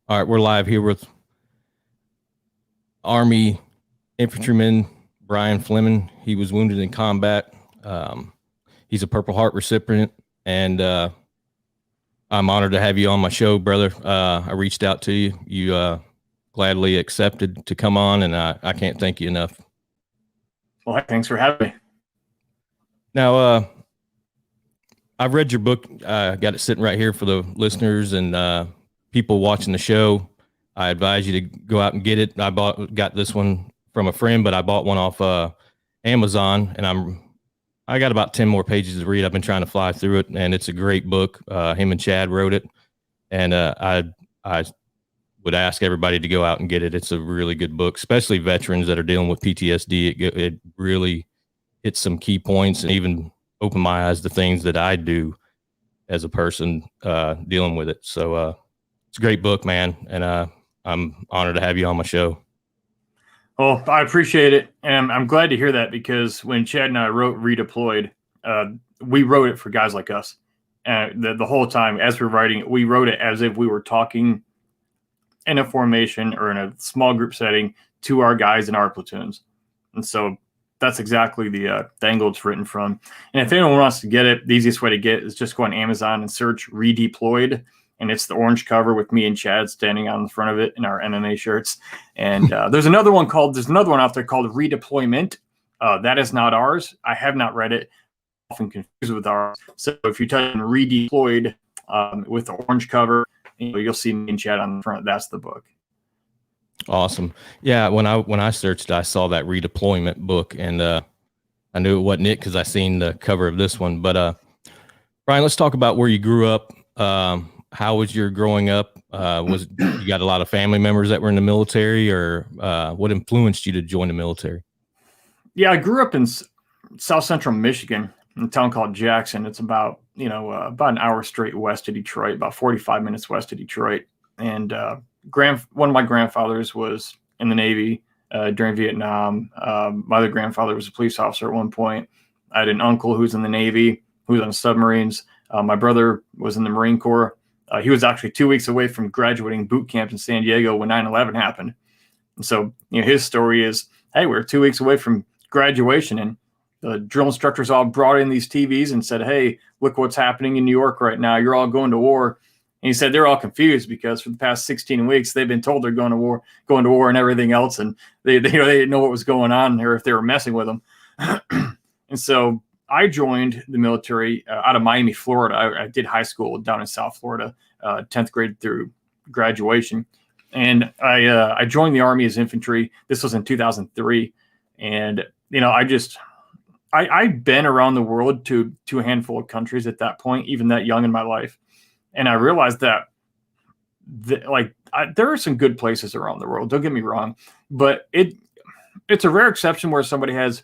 All right, we're live here with Army infantryman Brian Fleming. He was wounded in combat. He's a Purple Heart recipient, and I'm honored to have you on my show, brother. I reached out to you. You gladly accepted to come on, and I can't thank you enough. Well, thanks for having me. Now, I've read your book. I got it sitting right here for the listeners and people watching the show. I advise you to go out and get it. Got this one from a friend, but I bought one off Amazon, and I got about 10 more pages to read. I've been trying to fly through it, and it's a great book. Him and Chad wrote it, and I would ask everybody to go out and get it. It's a really good book, especially veterans that are dealing with PTSD. It really hits some key points and even opened my eyes to things that I do as a person dealing with it. So it's a great book, man, and I'm honored to have you on my show. Well, I appreciate it, and I'm glad to hear that, because when Chad and I wrote Redeployed, we wrote it for guys like us. The whole time as we're writing it, we wrote it as if we were talking in a formation or in a small group setting to our guys in our platoons. And so that's exactly the angle it's written from. And if anyone wants to get it, the easiest way to get it is just go on Amazon and search Redeployed. And it's the orange cover with me and Chad standing on the front of it in our MMA shirts. And there's another one out there called Redeployment. That is not ours. I have not read it. Often confused with ours. So if you type in Redeployed with the orange cover, you'll see me and Chad on the front. That's the book. Awesome. Yeah, when I searched, I saw that Redeployment book, and I knew it wasn't it because I seen the cover of this one. But Brian, let's talk about where you grew up. How was your growing up? You got a lot of family members that were in the military, or what influenced you to join the military? Yeah, I grew up in South Central Michigan, in a town called Jackson. It's about an hour straight west of Detroit, about 45 minutes west of Detroit. And one of my grandfathers was in the Navy during Vietnam. My other grandfather was a police officer at one point. I had an uncle who was in the Navy, who was on submarines. My brother was in the Marine Corps. He was actually 2 weeks away from graduating boot camp in San Diego when 9/11 happened. And so, his story is, hey, we're 2 weeks away from graduation, and the drill instructors all brought in these TVs and said, hey, look what's happening in New York right now. You're all going to war. And he said they're all confused because for the past 16 weeks, they've been told they're going to war and everything else. And they didn't know what was going on or if they were messing with them. And so I joined the military out of Miami, Florida. I did high school down in South Florida, 10th grade through graduation. And I joined the Army as infantry. This was in 2003. And, I'd been around the world to a handful of countries at that point, even that young in my life. And I realized that there are some good places around the world. Don't get me wrong, but it's a rare exception where somebody has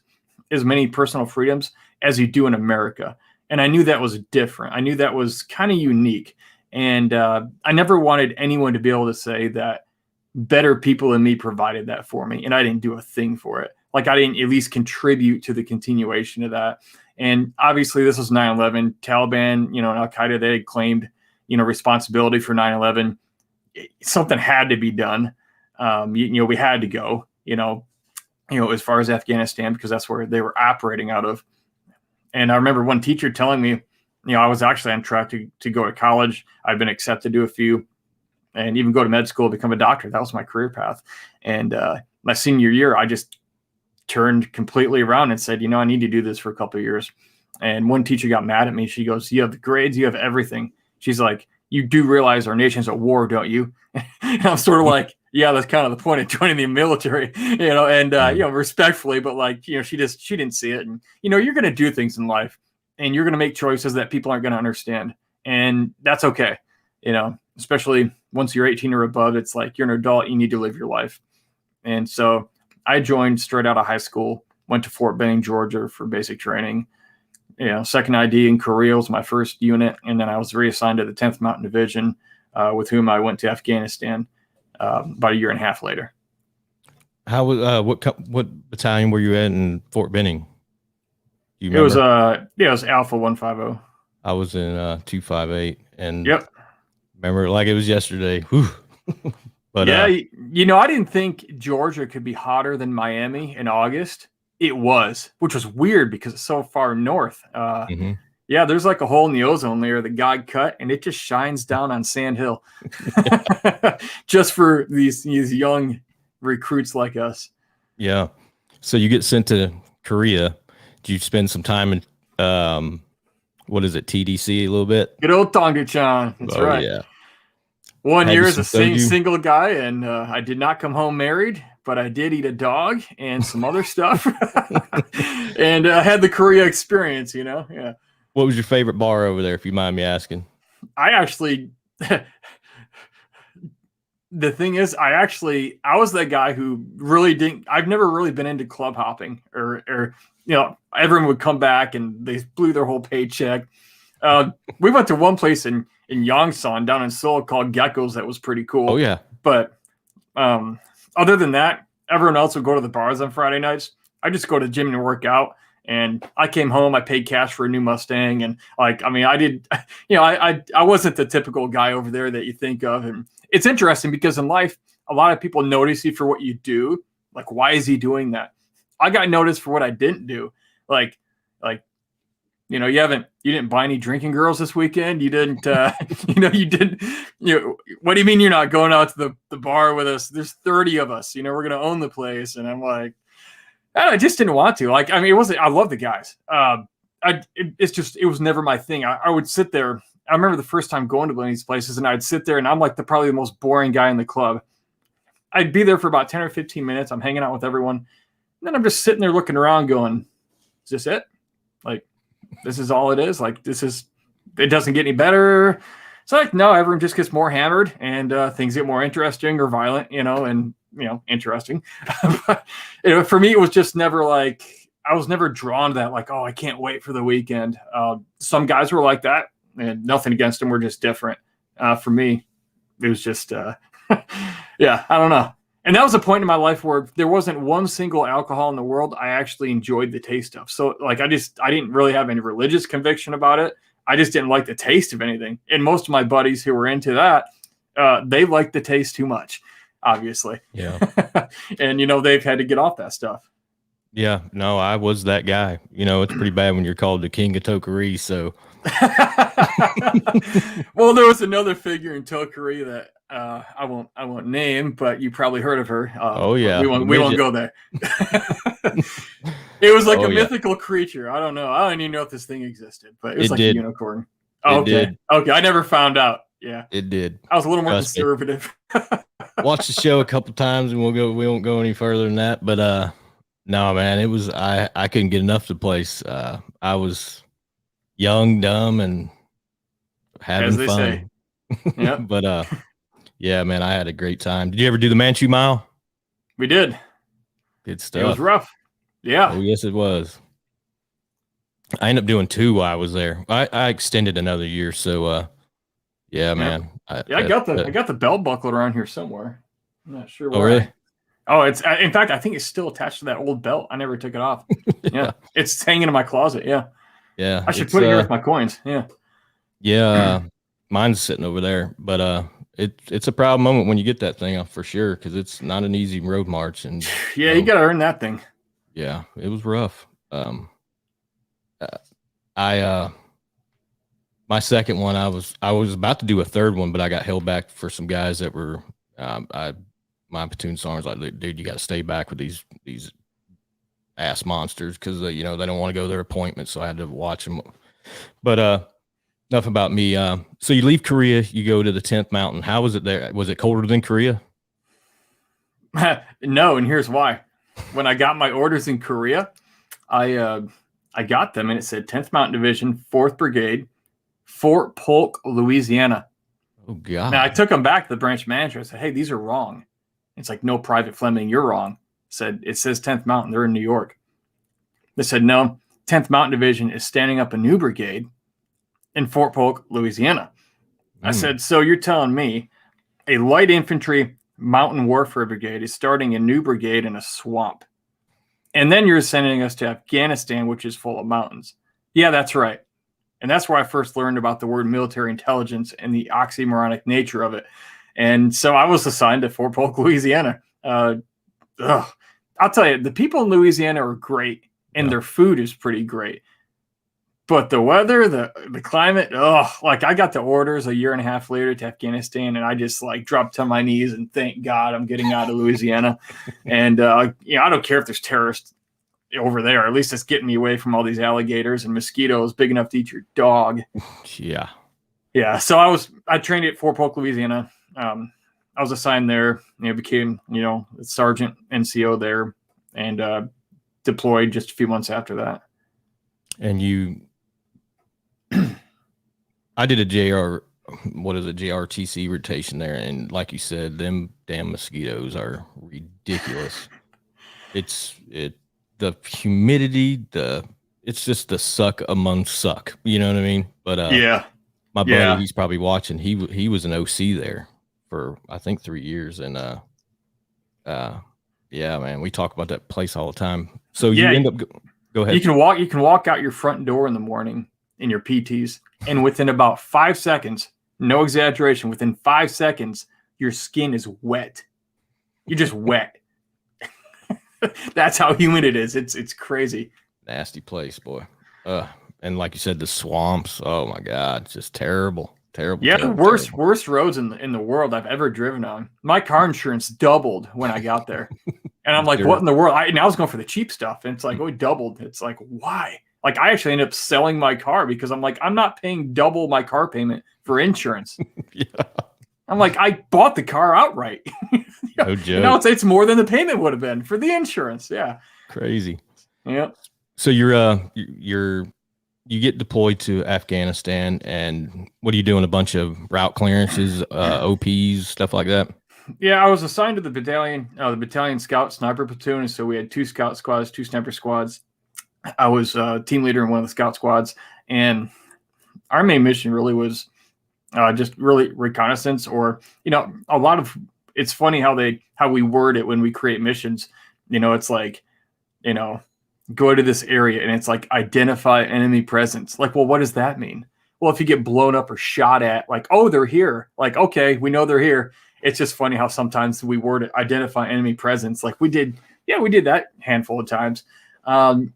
as many personal freedoms as you do in America. And I knew that was different. I knew that was kind of unique. And I never wanted anyone to be able to say that better people than me provided that for me, and I didn't do a thing for it. Like, I didn't at least contribute to the continuation of that. And obviously this was 9/11. Taliban, and Al-Qaeda, they had claimed, responsibility for 9/11. Something had to be done. We had to go, as far as Afghanistan, because that's where they were operating out of. And I remember one teacher telling me, I was actually on track to go to college. I'd been accepted to a few and even go to med school, become a doctor. That was my career path. And my senior year, I just turned completely around and said, I need to do this for a couple of years. And one teacher got mad at me. She goes, you have the grades, you have everything. She's like, you do realize our nation's at war, don't you? And I'm sort of like, yeah, that's kind of the point of joining the military, and respectfully, but she didn't see it. And, you're going to do things in life and you're going to make choices that people aren't going to understand. And that's okay. Especially once you're 18 or above, it's like you're an adult, you need to live your life. And so I joined straight out of high school, went to Fort Benning, Georgia for basic training. Second ID in Korea was my first unit. And then I was reassigned to the 10th Mountain Division, with whom I went to Afghanistan about a year and a half later. How was what battalion were you in Fort Benning? It was Alpha 150. I was in 258, and yep. Remember it like it was yesterday. Whew. But Yeah, I didn't think Georgia could be hotter than Miami in August. It was, which was weird because it's so far north. mhm. Yeah, there's like a hole in the ozone layer that God cut, and it just shines down on Sand Hill, just for these young recruits like us. Yeah. So you get sent to Korea. Do you spend some time in what is it, TDC a little bit? Good old Tonga-chan. That's Oh right. yeah. 1 Had you year as some a soju? single guy, and I did not come home married, but I did eat a dog and some other stuff, and had the Korea experience. Yeah. What was your favorite bar over there, if you mind me asking? I actually, the thing is, I was that guy who really didn't. I've never really been into club hopping, or everyone would come back and they blew their whole paycheck. We went to one place in Yongsan down in Seoul called Geckos that was pretty cool. Oh yeah. But other than that, everyone else would go to the bars on Friday nights. I just go to the gym and work out. And I came home, I paid cash for a new Mustang. And I did, I wasn't the typical guy over there that you think of. And it's interesting because in life, a lot of people notice you for what you do. Like, why is he doing that? I got noticed for what I didn't do. Like, you didn't buy any drinking girls this weekend. You didn't, you didn't, what do you mean you're not going out to the bar with us? There's 30 of us, we're going to own the place. And I'm like, I just didn't want to. It wasn't, I love the guys. It was never my thing. I would sit there. I remember the first time going to one of these places, and I'd sit there and I'm like probably the most boring guy in the club. I'd be there for about 10 or 15 minutes. I'm hanging out with everyone. And then I'm just sitting there looking around going, is this it? Like, this is all it is? It doesn't get any better. It's like, no, everyone just gets more hammered and things get more interesting or violent, and interesting. But, for me, it was just never I was never drawn to that. Like, oh, I can't wait for the weekend. Some guys were like that, and nothing against them. We're just different. For me, it was just, yeah, I don't know. And that was a point in my life where there wasn't one single alcohol in the world I actually enjoyed the taste of. So I didn't really have any religious conviction about it. I just didn't like the taste of anything. And most of my buddies who were into that, they liked the taste too much, obviously. Yeah. And, they've had to get off that stuff. Yeah. No, I was that guy. It's pretty bad when you're called the king of Tokery. So, well, there was another figure in Tokery that I won't name, but you probably heard of her. Oh yeah. We won't go there. It was like a mythical creature. I don't know. I don't even know if this thing existed, but it was a unicorn. Oh, okay. Did. Okay. I never found out. Yeah. It did. I was a little more conservative. Watch the show a couple times and we won't go any further than that. But no, man, it was I couldn't get enough of the place. I was young, dumb, and having fun. Say. Yeah. But yeah, man, I had a great time. Did you ever do the Manchu Mile? We did. Good stuff. It was rough. Yeah. Oh, yes, it was. I ended up doing 2 while I was there. I extended another year, so yeah, man. I got the belt buckle around here somewhere. I'm not sure where. Oh, really? It's in fact, I think it's still attached to that old belt. I never took it off. Yeah. It's hanging in my closet. Yeah. Yeah. I should put it here with my coins. Yeah. Yeah. Mine's sitting over there, but it's a proud moment when you get that thing off for sure, because it's not an easy road march. And yeah, you got to earn that thing. Yeah, it was rough. My second one, I was about to do a third one, but I got held back for some guys that were my platoon sergeant was like, dude, you got to stay back with these ass monsters because they don't want to go to their appointments, so I had to watch them. But enough about me. So you leave Korea, you go to the 10th Mountain. How was it there? Was it colder than Korea? No, and here's why. When I got my orders in Korea, I got them and it said 10th Mountain Division, 4th Brigade, Fort Polk, Louisiana. Oh God! Now I took them back to the branch manager. I said, "Hey, these are wrong." It's like, "No, Private Fleming, you're wrong." It says 10th Mountain. They're in New York. They said, "No, 10th Mountain Division is standing up a new brigade in Fort Polk, Louisiana." I said, "So you're telling me a light infantry mountain warfare brigade is starting a new brigade in a swamp, and then you're sending us to Afghanistan, which is full of mountains?" Yeah, that's right. And that's where I first learned about the word military intelligence and the oxymoronic nature of it. And so I was assigned to Fort Polk, Louisiana. I'll tell you, the people in Louisiana are great, and their food is pretty great. But the weather, the climate, like I got the orders a year and a half later to Afghanistan, and I just like dropped to my knees and thank God I'm getting out of Louisiana. And I don't care if there's terrorists over there. At least it's getting me away from all these alligators and mosquitoes big enough to eat your dog. Yeah. Yeah. So I trained at Fort Polk, Louisiana. I was assigned there, became, a sergeant NCO there, and deployed just a few months after that. And I did a JRTC rotation there. And like you said, them damn mosquitoes are ridiculous. The humidity, it's just the suck among suck. You know what I mean? But my buddy, he's probably watching. He was an OC there for I think 3 years, and yeah, man, we talk about that place all the time. So you end up go ahead. You can walk out your front door in the morning in your PTs, and within about 5 seconds, no exaggeration, within 5 seconds, your skin is wet. You're just wet. That's how humid it is. It's crazy. Nasty place, boy. And like you said, the swamps. Oh my God, just terrible. Yeah, terrible, worst roads in the world I've ever driven on. My car insurance doubled when I got there, and I'm like, what in the world? I was going for the cheap stuff, and it's like, it doubled. It's like, why? Like, I actually ended up selling my car because I'm like, I'm not paying double my car payment for insurance. Yeah. I'm like, I bought the car outright. No joke. Now it's more than the payment would have been for the insurance. Yeah. Crazy. Yeah. So you get deployed to Afghanistan, and what are you doing? A bunch of route clearances, OPs, stuff like that? Yeah, I was assigned to the battalion scout sniper platoon. And so we had 2 scout squads, 2 sniper squads. I was team leader in one of the scout squads, and our main mission really was just really reconnaissance, or, a lot of, it's funny how we word it when we create missions. It's like, go to this area, and it's like identify enemy presence. Like, well, what does that mean? Well, if you get blown up or shot at, like, oh, they're here. Like, okay, we know they're here. It's just funny how sometimes we word it identify enemy presence. Like we did that handful of times. And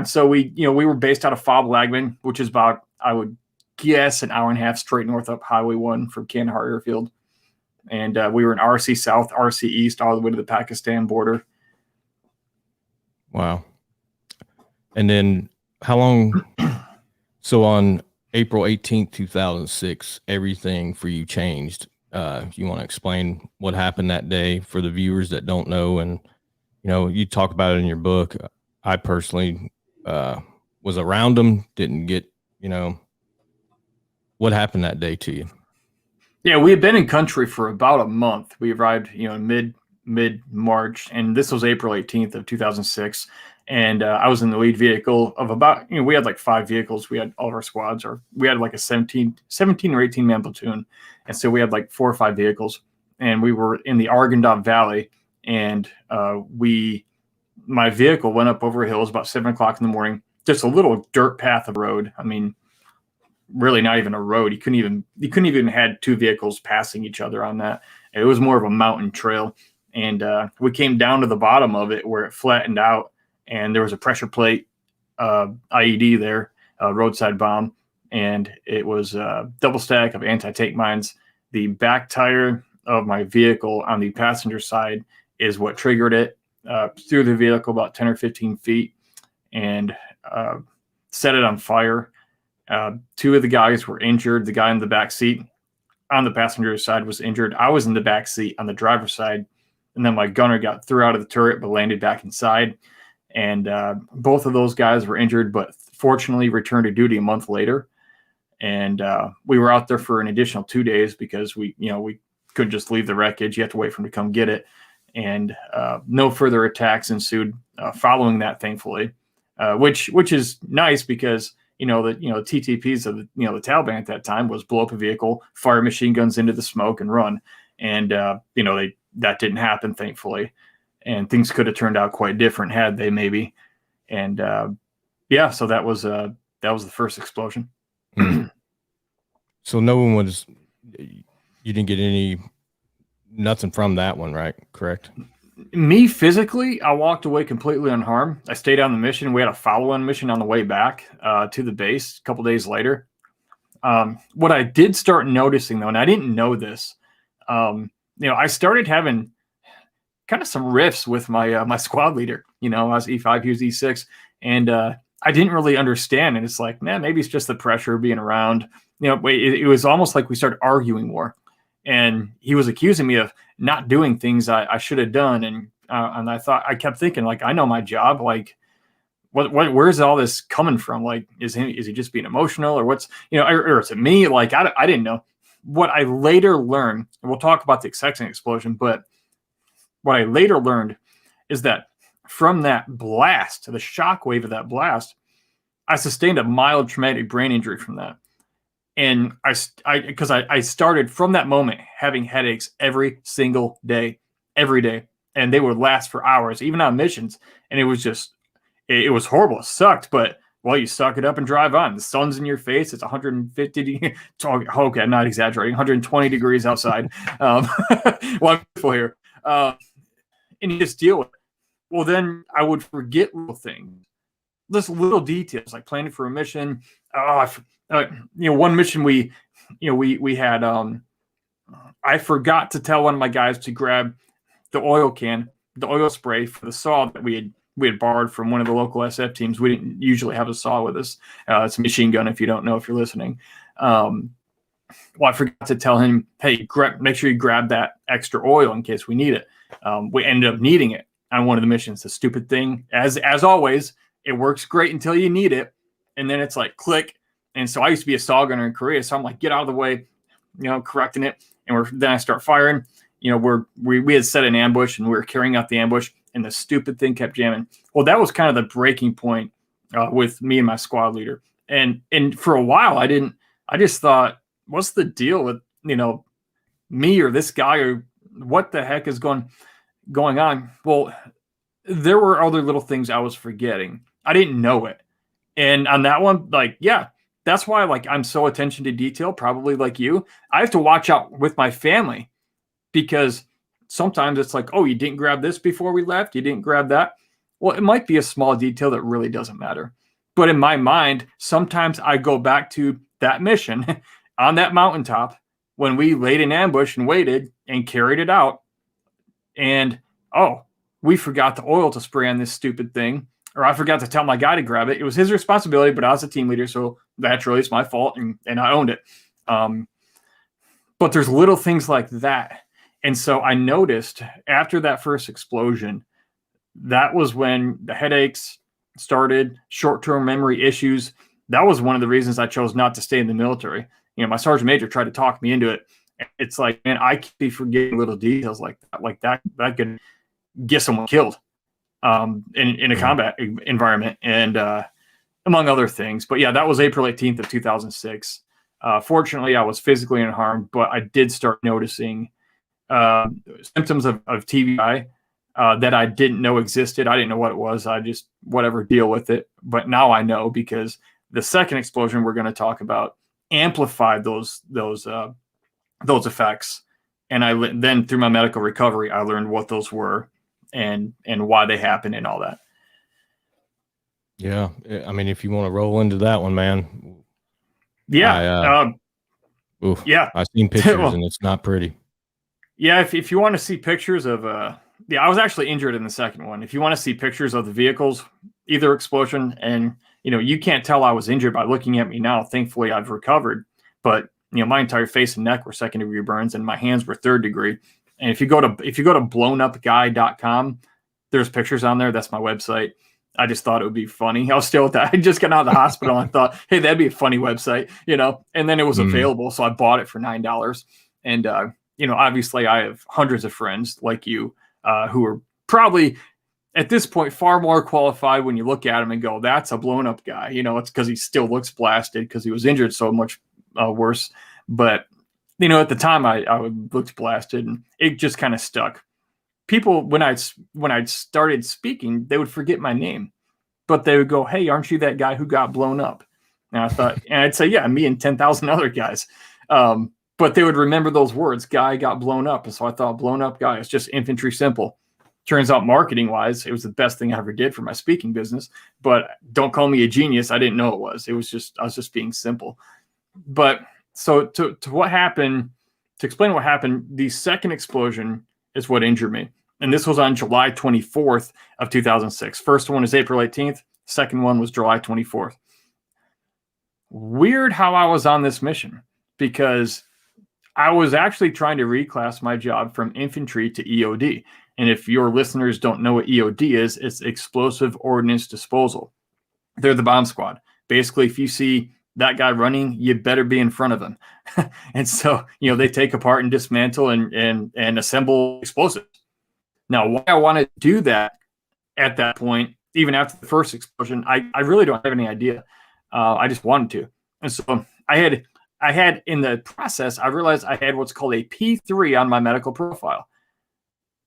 so we were based out of Fob Lagman, which is about, I would guess, an hour and a half straight north up Highway 1 from Kandahar Airfield. And we were in RC South, RC East, all the way to the Pakistan border. Wow. And then how long? So on April 18th, 2006, everything for you changed. You want to explain what happened that day for the viewers that don't know? And, you talk about it in your book. I personally was around them, didn't get, what happened that day to you? Yeah, we had been in country for about a month. We arrived, in mid-March, and this was April 18th of 2006. And I was in the lead vehicle of about, we had like 5 vehicles. We had all of our squads, or we had like a 17 or 18 man platoon. And so we had like 4 or 5 vehicles, and we were in the Arghandab Valley, and my vehicle went up over a hill. It was about 7 o'clock in the morning, just a little dirt path of road. I mean, really not even a road. You couldn't even had 2 vehicles passing each other on that. It was more of a mountain trail. And we came down to the bottom of it where it flattened out, and there was a pressure plate IED there, roadside bomb, and it was a double stack of anti-tank mines. The back tire of my vehicle on the passenger side is what triggered it through the vehicle about 10 or 15 feet and set it on fire. 2 of the guys were injured. The guy in the back seat on the passenger side was injured. I was in the back seat on the driver's side, and then my gunner got thrown out of the turret but landed back inside. And both of those guys were injured, but fortunately returned to duty a month later. And we were out there for an additional 2 days because we couldn't just leave the wreckage. You have to wait for them to come get it. And no further attacks ensued following that, thankfully, which is nice because the TTPs of the Taliban at that time was blow up a vehicle, fire machine guns into the smoke, and run. And that didn't happen, thankfully. And things could have turned out quite different had they, maybe. And so that was the first explosion. So no one was. You didn't get any nothing from that one, right? Correct. Me physically, I walked away completely unharmed. I stayed on the mission. We had a follow-on mission on the way back to the base a couple days later. What I did start noticing, though, and I didn't know this, I started having kind of some riffs with my squad leader. I was E5, he was E6, and I didn't really understand. And it's like, man, maybe it's just the pressure of being around. It was almost like we started arguing more. And he was accusing me of not doing things I should have done. And I kept thinking, like, I know my job. Like, where's all this coming from? Like, is he just being emotional, or what's, or is it me? Like, I didn't know. What I later learned, and we'll talk about the second explosion, but what I later learned is that from that blast, the shock wave of that blast, I sustained a mild traumatic brain injury from that. And I started from that moment having headaches every single day, every day. And they would last for hours, even on missions. And it was just, it was horrible. It sucked, but well, you suck it up and drive on. The sun's in your face. It's 150. Okay, I'm not exaggerating. 120 degrees outside. Wonderful here. And you just deal with it. Well, then I would forget little things, just little details, like planning for a mission. One mission we had, I forgot to tell one of my guys to grab the oil spray for the saw that we had borrowed from one of the local SF teams. We didn't usually have a saw with us. It's a machine gun, if you don't know, if you're listening. I forgot to tell him, hey, make sure you grab that extra oil in case we need it. We ended up needing it on one of the missions. The stupid thing, as always, it works great until you need it, and then it's like click. And so I used to be a saw gunner in Korea, so I'm like, get out of the way, correcting it. And then I start firing. We had set an ambush, and we were carrying out the ambush, and the stupid thing kept jamming. Well, that was kind of the breaking point with me and my squad leader. And for a while, I just thought, what's the deal with me or this guy, or what the heck is going on? Well, there were other little things I was forgetting. I didn't know it. And on that one, that's why, I'm so attention to detail, probably like you. I have to watch out with my family, because sometimes it's like, oh, you didn't grab this before we left. You didn't grab that. Well, it might be a small detail that really doesn't matter. But in my mind, sometimes I go back to that mission on that mountaintop when we laid an ambush and waited and carried it out. And, oh, we forgot the oil to spray on this stupid thing. Or I forgot to tell my guy to grab it. It was his responsibility, but I was a team leader, so naturally it's my fault, and I owned it. But there's little things like that. And so I noticed after that first explosion, that was when the headaches started, short-term memory issues. That was one of the reasons I chose not to stay in the military. My sergeant major tried to talk me into it. It's like, man, I can't be forgetting little details like that. That could get someone killed. In a combat environment, and among other things. But yeah, that was April 18th of 2006. Fortunately, I was physically unharmed, but I did start noticing symptoms of TBI that I didn't know existed. I didn't know what it was. I just deal with it. But now I know, because the second explosion we're going to talk about amplified those effects. And then through my medical recovery, I learned what those were and why they happen and all that. Yeah. I mean, if you want to roll into that one, man. Yeah. Yeah. I've seen pictures and it's not pretty. Yeah. If you want to see pictures of, I was actually injured in the second one. If you want to see pictures of the vehicles, either explosion, and, you can't tell I was injured by looking at me now. Thankfully I've recovered, but my entire face and neck were 2nd degree burns, and my hands were 3rd degree. And if you go to blownupguy.com, there's pictures on there. That's my website. I just thought it would be funny. I was still at that. I just got out of the hospital and thought, hey, that'd be a funny website, and then it was available. So I bought it for $9. And, obviously I have hundreds of friends like you who are probably at this point far more qualified when you look at him and go, that's a blown up guy. It's because he still looks blasted because he was injured so much worse. But at the time I looked blasted, and it just kind of stuck. People, when I started speaking, they would forget my name, but they would go, hey, aren't you that guy who got blown up? And I thought, and I'd say, yeah, me and 10,000 other guys. but they would remember those words. Guy got blown up. And so I thought blown up guy. It's just infantry simple. Turns out marketing wise, it was the best thing I ever did for my speaking business, but don't call me a genius. I didn't know it was. I was just being simple. But so to what happened, to explain what happened, the second explosion is what injured me. And this was on July 24th of 2006. First one is April 18th. Second one was July 24th. Weird how I was on this mission, because I was actually trying to reclass my job from infantry to EOD. And if your listeners don't know what EOD is, it's explosive ordnance disposal. They're the bomb squad. Basically, if you see that guy running, you better be in front of him. And so, they take apart and dismantle and assemble explosives. Now, why I want to do that at that point, even after the first explosion, I really don't have any idea. I just wanted to. And so I had in the process, I realized I had what's called a P3 on my medical profile,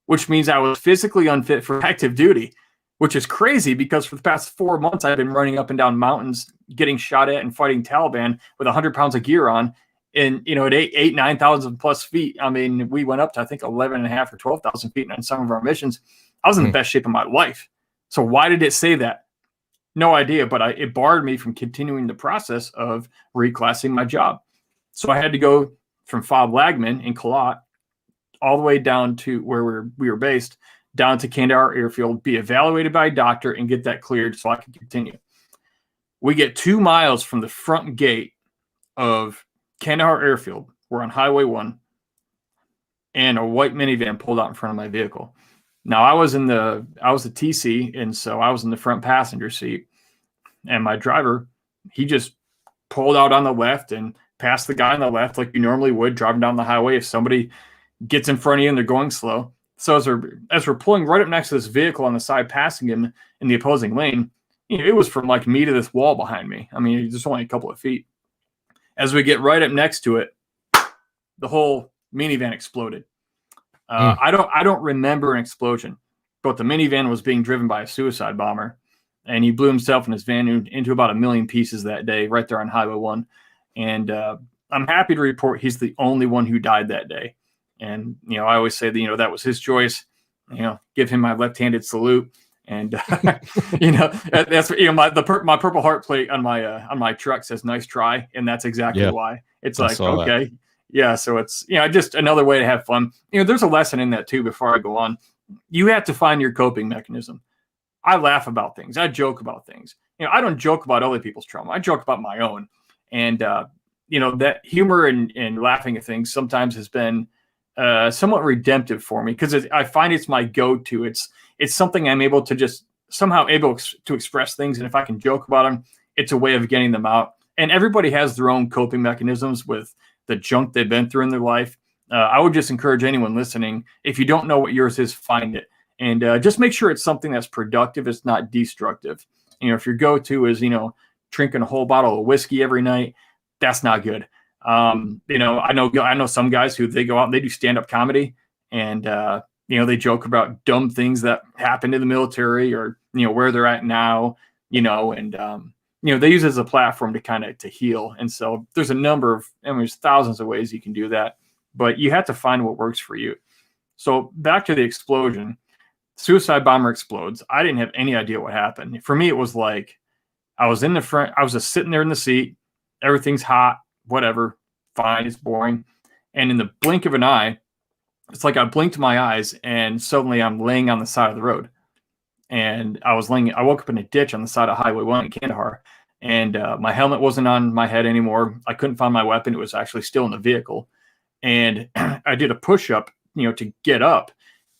which means I was physically unfit for active duty, which is crazy because for the past 4 months, I've been running up and down mountains, getting shot at and fighting Taliban with 100 pounds of gear on. And, at 9,000 plus feet, I mean, we went up to, I think, 11,500 or 12,000 feet on some of our missions. I was in the best shape of my life. So why did it say that? No idea, but it barred me from continuing the process of reclassing my job. So I had to go from Fob Lagman in Kalat all the way down to where we were based, down to Kandahar Airfield, be evaluated by a doctor, and get that cleared so I could continue. We get 2 miles from the front gate of Kandahar Airfield. We're on Highway 1, and a white minivan pulled out in front of my vehicle. Now, I was a TC, and so I was in the front passenger seat, and my driver, he just pulled out on the left and passed the guy on the left like you normally would driving down the highway if somebody gets in front of you and they're going slow. So as we're pulling right up next to this vehicle on the side, passing him in the opposing lane, it was from like me to this wall behind me. I mean, just only a couple of feet. As we get right up next to it, the whole minivan exploded. I don't remember an explosion, but the minivan was being driven by a suicide bomber, and he blew himself and his van into about 1 million pieces that day, right there on Highway 1. And I'm happy to report he's the only one who died that day. And I always say that that was his choice. Give him my left-handed salute. And that's my Purple Heart plate on my truck says "nice try," and that's exactly why. It's like, okay. That. Yeah, so it's just another way to have fun. There's a lesson in that too. Before I go on, you have to find your coping mechanism. I laugh about things. I joke about things. I don't joke about other people's trauma. I joke about my own. And that humor and laughing at things sometimes has been somewhat redemptive for me, because I find it's my go-to. It's something I'm able to just somehow able to express things, and if I can joke about them, it's a way of getting them out. And everybody has their own coping mechanisms with the junk they've been through in their life. I would just encourage anyone listening, if you don't know what yours is, find it. And just make sure it's something that's productive. It's not destructive. If your go-to is, drinking a whole bottle of whiskey every night, that's not good. I know some guys who they go out and they do stand-up comedy, and, they joke about dumb things that happened in the military, or, where they're at now, and, they use it as a platform to heal. And so there's there's thousands of ways you can do that, but you have to find what works for you. So back to the explosion, suicide bomber explodes. I didn't have any idea what happened. For me, it was like, I was in the front, I was just sitting there in the seat. Everything's hot, whatever, fine, it's boring. And in the blink of an eye, it's like I blinked my eyes and suddenly I'm laying on the side of the road. And I woke up in a ditch on the side of Highway 1 in Kandahar, and my helmet wasn't on my head anymore. I couldn't find my weapon. It was actually still in the vehicle. And I did a push-up, to get up,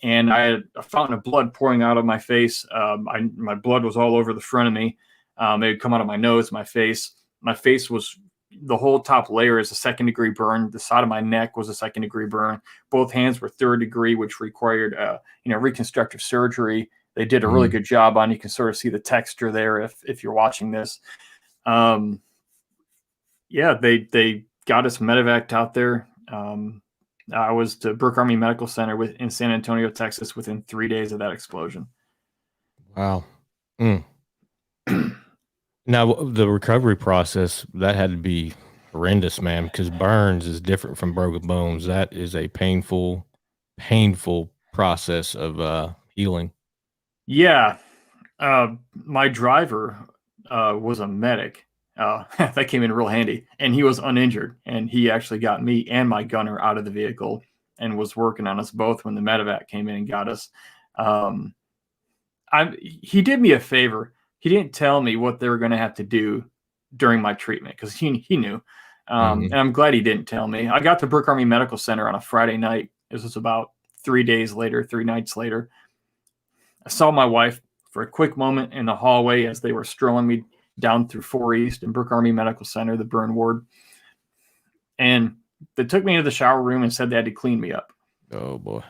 and I had a fountain of blood pouring out of my face. My blood was all over the front of me. It would come out of my nose, my face. My face was, the whole top layer is a 2nd-degree burn. The side of my neck was a 2nd-degree burn. Both hands were 3rd degree, which required, reconstructive surgery. They did a really good job on. You can sort of see the texture there if you're watching this. They got us medevaced out there. I was to Brooke Army Medical Center in San Antonio, Texas, within 3 days of that explosion. Wow. Now, the recovery process, that had to be horrendous, man, because burns is different from broken bones. That is a painful, painful process of healing. Yeah. My driver was a medic. That came in real handy, and he was uninjured, and he actually got me and my gunner out of the vehicle and was working on us both when the medevac came in and got us. Um, he did me a favor. He didn't tell me what they were going to have to do during my treatment because he knew. And I'm glad he didn't tell me. I got to Brooke Army Medical Center on a Friday night. This was about 3 nights later. I saw my wife for a quick moment in the hallway as they were strolling me down through 4 East and Brooke Army Medical Center, the burn ward. And they took me into the shower room and said they had to clean me up. Oh boy.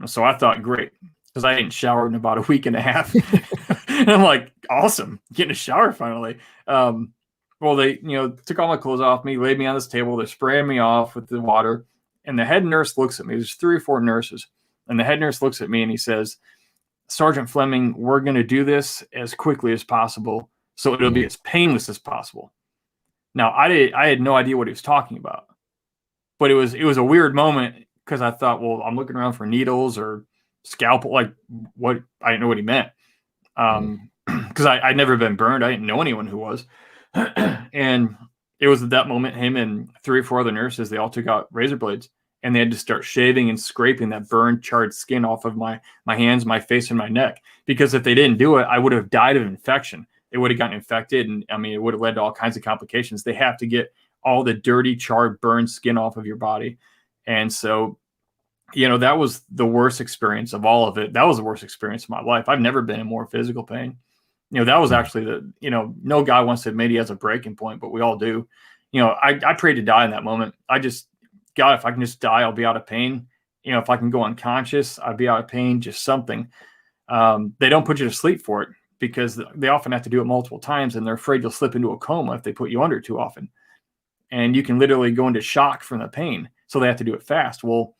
So I thought, great, because I hadn't showered in about a week and a half. And I'm like, awesome, getting a shower finally. Well, they, took all my clothes off me, laid me on this table. They're spraying me off with the water. And the head nurse looks at me. There's 3 or 4 nurses. And the head nurse looks at me and he says, Sergeant Fleming, we're going to do this as quickly as possible so it'll be as painless as possible. Now, I had no idea what he was talking about. But it was a weird moment because I thought, well, I'm looking around for needles or scalpel, like what, I didn't know what he meant. Because I'd never been burned. I didn't know anyone who was. And it was at that moment, him and 3 or 4 other nurses, they all took out razor blades and they had to start shaving and scraping that burned, charred skin off of my hands, my face, and my neck. Because if they didn't do it, I would have died of infection. It would have gotten infected. And I mean, it would have led to all kinds of complications. They have to get all the dirty, charred, burned skin off of your body. And so, that was the worst experience of all of it. That was the worst experience of my life. I've never been in more physical pain. That was actually no guy wants to admit he has a breaking point, but we all do. I prayed to die in that moment. I just, God, if I can just die, I'll be out of pain. If I can go unconscious, I'd be out of pain, just something. They don't put you to sleep for it because they often have to do it multiple times and they're afraid you'll slip into a coma if they put you under too often. And you can literally go into shock from the pain. So they have to do it fast. Well,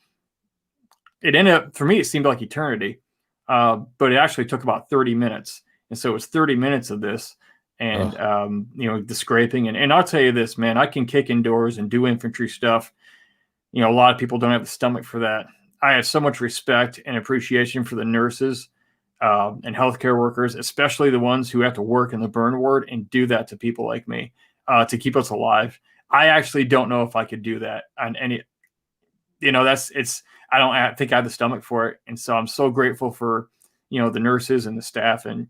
it ended up, for me, it seemed like eternity, but it actually took about 30 minutes. And so it was 30 minutes of this and, the scraping. And I'll tell you this, man, I can kick indoors and do infantry stuff. A lot of people don't have the stomach for that. I have so much respect and appreciation for the nurses and healthcare workers, especially the ones who have to work in the burn ward and do that to people like me to keep us alive. I actually don't know if I could do that on any, I don't think I have the stomach for it. And so I'm so grateful for, the nurses and the staff and,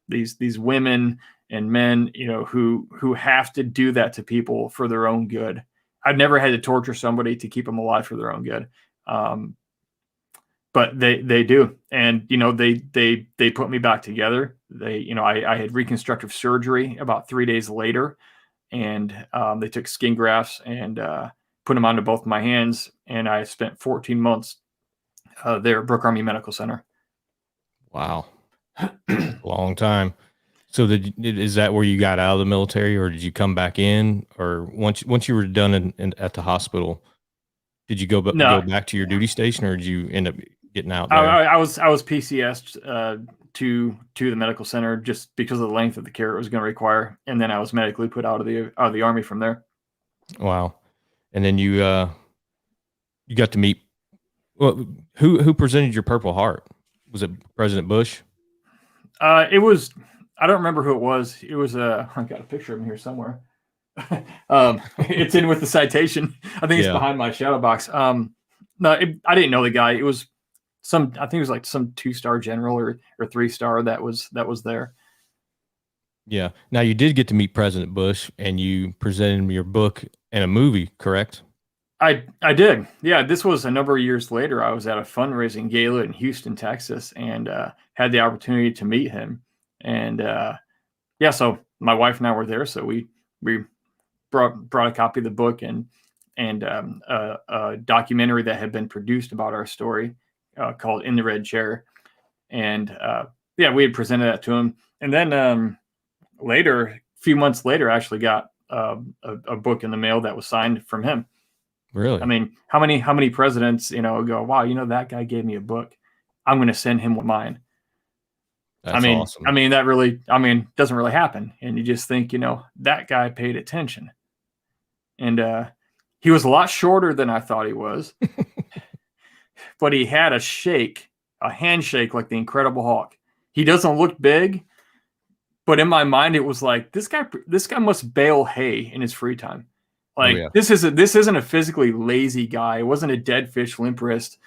these women and men, who have to do that to people for their own good. I've never had to torture somebody to keep them alive for their own good. But they do. And, they put me back together. I had reconstructive surgery about 3 days later and they took skin grafts and put them onto both my hands. And I spent 14 months there at Brooke Army Medical Center. Wow. Long time. So is that where you got out of the military or did you come back in? Or once you were done at the hospital, did you go back to your duty station or did you end up getting out there? I was PCS'd to the medical center just because of the length of the care it was going to require. And then I was medically put out of the Army from there. Wow. And then you got to meet, well, who presented your Purple Heart? Was it President Bush? It was, I don't remember who it was. It was I got a picture of him here somewhere. It's in with the citation. I think it's behind my shadow box. No, I didn't know the guy. It was I think it was like some 2-star general or 3-star that was there. Yeah. Now you did get to meet President Bush and you presented him your book and a movie, correct? I did. Yeah. This was a number of years later. I was at a fundraising gala in Houston, Texas, and had the opportunity to meet him. And so my wife and I were there. So we brought a copy of the book and a documentary that had been produced about our story called In the Red Chair. And we had presented that to him. And then later, a few months later, I actually got a book in the mail that was signed from him. Really? I mean, how many presidents, go, wow, that guy gave me a book. I'm going to send him mine. That's awesome. I mean, that really, doesn't really happen. And you just think, that guy paid attention. And he was a lot shorter than I thought he was, but he had a handshake like the Incredible Hulk. He doesn't look big, but in my mind, it was like this guy must bale hay in his free time. Oh Like yeah. this isn't a physically lazy guy. It wasn't a dead fish, limp wrist.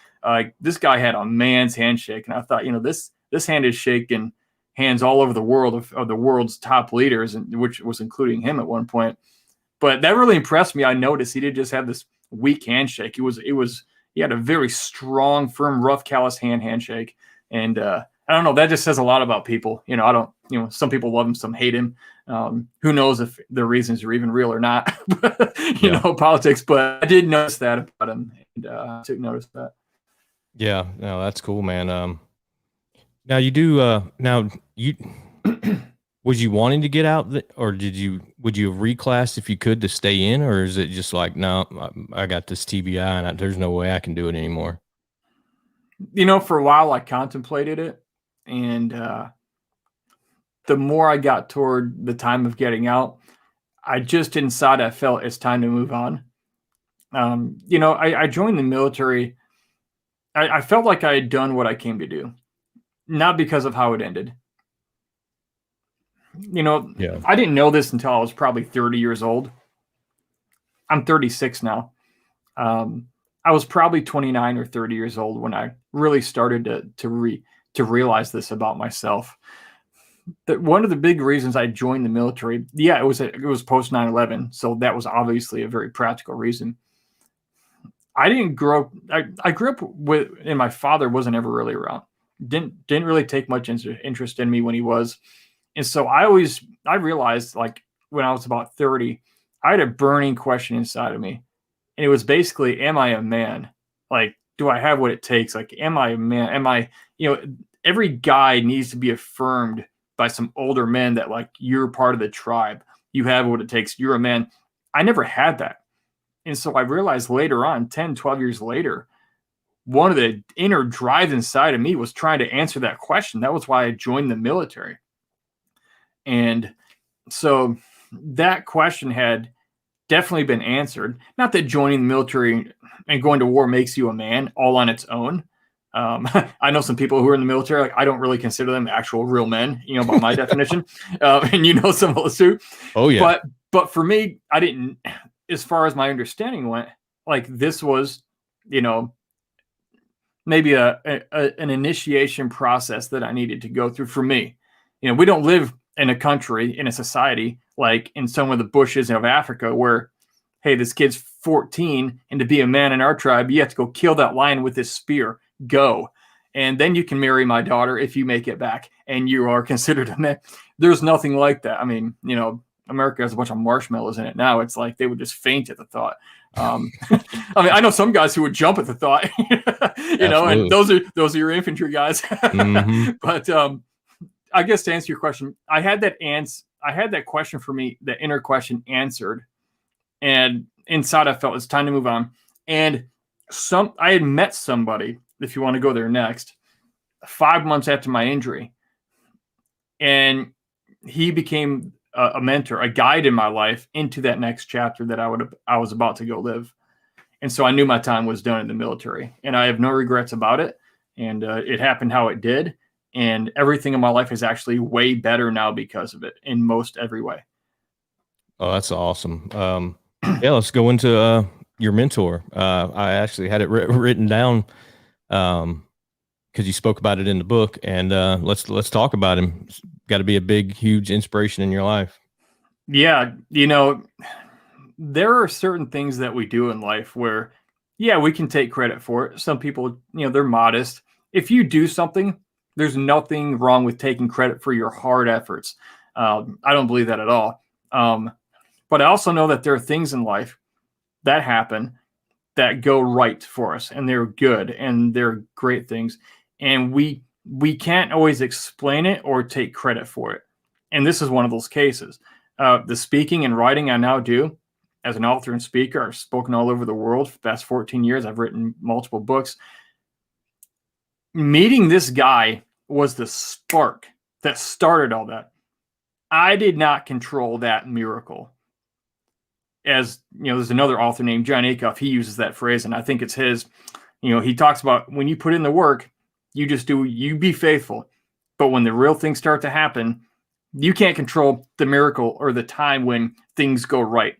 This guy had a man's handshake, and I thought, this hand is shaking hands all over the world of the world's top leaders, and which was including him at one point. But that really impressed me. I noticed he didn't just have this weak handshake. He had a very strong, firm, rough, callous handshake, and I don't know. That just says a lot about people. Some people love him, some hate him. Who knows if the reasons are even real or not? Politics. But I did notice that about him, and I took notice of that. Yeah, no, that's cool, man. Now you do. Now you was you wanting to get out, or would you have reclassed if you could to stay in, or is it just like, no, I got this TBI and there's no way I can do it anymore? For a while I contemplated it, and the more I got toward the time of getting out, I just inside I felt it's time to move on. I joined the military. I felt like I had done what I came to do, not because of how it ended. Yeah. I didn't know this until I was probably 30 years old. I'm 36 now. I was probably 29 or 30 years old when I really started to realize this about myself. That one of the big reasons I joined the military, it was post 9/11, so that was obviously a very practical reason. I didn't grow up. I grew up and my father wasn't ever really around. Didn't really take much interest in me when he was, and so I realized, like, when I was about 30, I had a burning question inside of me, and it was basically, am I a man? Like, do I have what it takes? Like, am I a man? Am I, every guy needs to be affirmed by some older men that, like, you're part of the tribe. You have what it takes. You're a man. I never had that. And so I realized later on, 10, 12 years later, one of the inner drives inside of me was trying to answer that question. That was why I joined the military. And so that question had definitely been answered. Not that joining the military and going to war makes you a man all on its own. I know some people who are in the military, like, I don't really consider them actual real men, by my definition. And some of us too. Oh yeah. But for me, I didn't, as far as my understanding went, like, this was, maybe an initiation process that I needed to go through for me. We don't live in a country, in a society, like in some of the bushes of Africa where, hey, this kid's 14, and to be a man in our tribe, you have to go kill that lion with this spear. Go. And then you can marry my daughter if you make it back and you are considered a man. There's nothing like that. I mean, America has a bunch of marshmallows in it now. It's like they would just faint at the thought. I mean, I know some guys who would jump at the thought, and those are your infantry guys. Mm-hmm. But I guess to answer your question, I had that question for me, the inner question answered, and inside I felt it's time to move on. And I had met somebody, if you want to go there next, 5 months after my injury, and he became a mentor, a guide in my life into that next chapter that I was about to go live. And so I knew my time was done in the military, and I have no regrets about it. And it happened how it did. And everything in my life is actually way better now because of it, in most every way. Oh, that's awesome. Yeah, let's go into your mentor. I actually had it written down because you spoke about it in the book, and let's talk about him. Got to be a big, huge inspiration in your life. Yeah, there are certain things that we do in life where, we can take credit for it. Some people, they're modest. If you do something, there's nothing wrong with taking credit for your hard efforts. I don't believe that at all. But I also know that there are things in life that happen that go right for us, and they're good, and they're great things. And we can't always explain it or take credit for it. And this is one of those cases. The speaking and writing I now do as an author and speaker, I've spoken all over the world for the past 14 years. I've written multiple books. Meeting this guy was the spark that started all that. I did not control that miracle. as there's another author named John Acuff. He uses that phrase, and I think it's his. He talks about when you put in the work, you be faithful. But when the real things start to happen, you can't control the miracle or the time when things go right.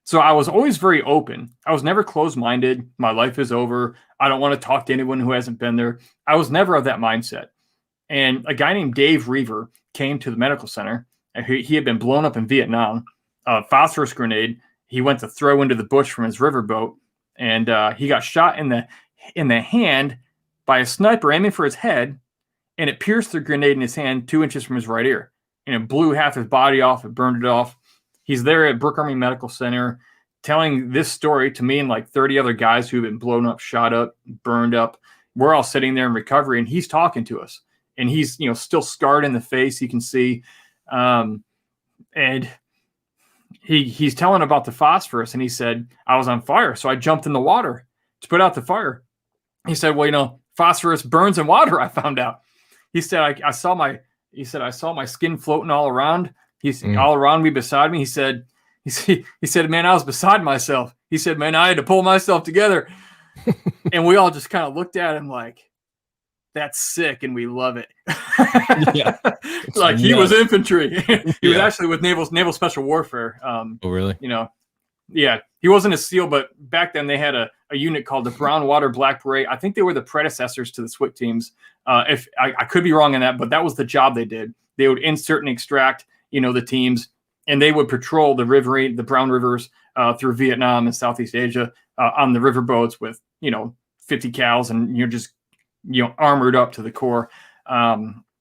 So I was always very open. I was never closed-minded. My life is over. I don't want to talk to anyone who hasn't been there. I was never of that mindset. And a guy named Dave Reaver came to the medical center. And he had been blown up in Vietnam. A phosphorus grenade he went to throw into the bush from his riverboat, and he got shot in the hand by a sniper aiming for his head, and it pierced the grenade in his hand 2 inches from his right ear, and it blew half his body off. It burned it off. He's there at Brooke Army Medical Center telling this story to me and like 30 other guys who've been blown up, shot up, burned up. We're all sitting there in recovery, and he's talking to us, and he's still scarred in the face. You can see, and he's telling about the phosphorus, and he said, I was on fire, so I jumped in the water to put out the fire. He said, well, phosphorus burns in water, I found out. He said, I saw my skin floating all around. He's all around me, beside me. He said, man, I was beside myself. He said, man, I had to pull myself together. And we all just kind of looked at him like, that's sick, and we love it. Yeah, like he was infantry. He was actually with Naval Special Warfare. Oh, really? Yeah, he wasn't a SEAL, but back then they had a unit called the Brown Water Black Beret. I think they were the predecessors to the SWIC teams. If I could be wrong on that, but that was the job they did. They would insert and extract, the teams, and they would patrol the Brown Rivers through Vietnam and Southeast Asia on the riverboats with 50 cals, and you're just armored up to the core.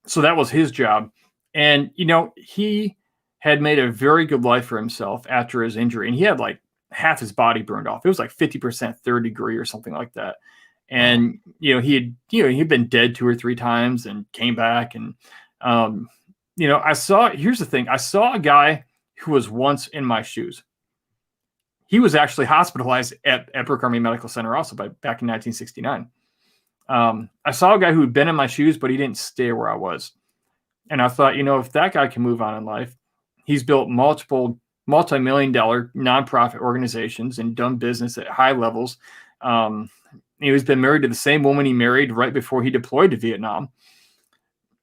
So that was his job. And, he had made a very good life for himself after his injury. And he had like half his body burned off. It was like 50% third degree or something like that. And, he'd been dead 2 or 3 times and came back. And, here's the thing. I saw a guy who was once in my shoes. He was actually hospitalized at Brooke Army Medical Center also back in 1969. I saw a guy who had been in my shoes, but he didn't stay where I was. And I thought, if that guy can move on in life, he's built multiple multi-million-dollar nonprofit organizations and done business at high levels. He's been married to the same woman he married right before he deployed to Vietnam.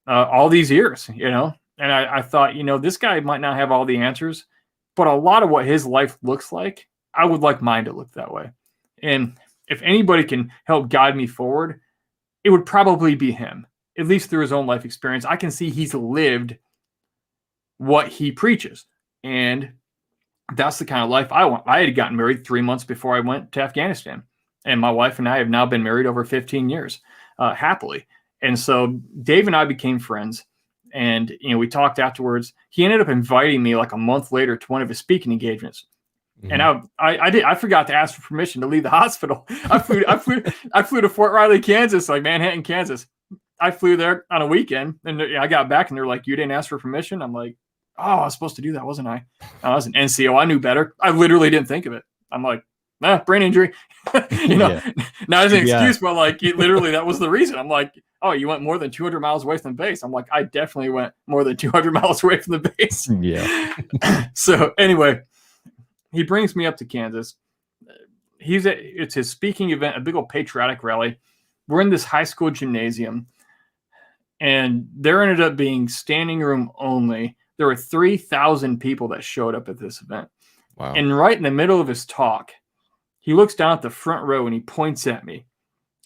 All these years, and I thought, this guy might not have all the answers, but a lot of what his life looks like, I would like mine to look that way. And if anybody can help guide me forward, it would probably be him, at least through his own life experience. I can see he's lived what he preaches. And that's the kind of life I want. I had gotten married 3 months before I went to Afghanistan. And my wife and I have now been married over 15 years, happily. And so Dave and I became friends. And, we talked afterwards. He ended up inviting me like a month later to one of his speaking engagements. Mm-hmm. And I forgot to ask for permission to leave the hospital. I flew to Fort Riley, Kansas, like Manhattan, Kansas. I flew there on a weekend, and I got back, and they're like, "You didn't ask for permission?" I'm like, "Oh, I was supposed to do that, wasn't I? I was an NCO. I knew better. I literally didn't think of it." I'm like, brain injury. Not as an excuse, but like literally that was the reason. I'm like, "Oh, you went more than 200 miles away from the base." I'm like, "I definitely went more than 200 miles away from the base." Yeah. So anyway. He brings me up to Kansas. It's his speaking event, a big old patriotic rally. We're in this high school gymnasium, and there ended up being standing room only. There were 3,000 people that showed up at this event. Wow. And right in the middle of his talk, he looks down at the front row and he points at me.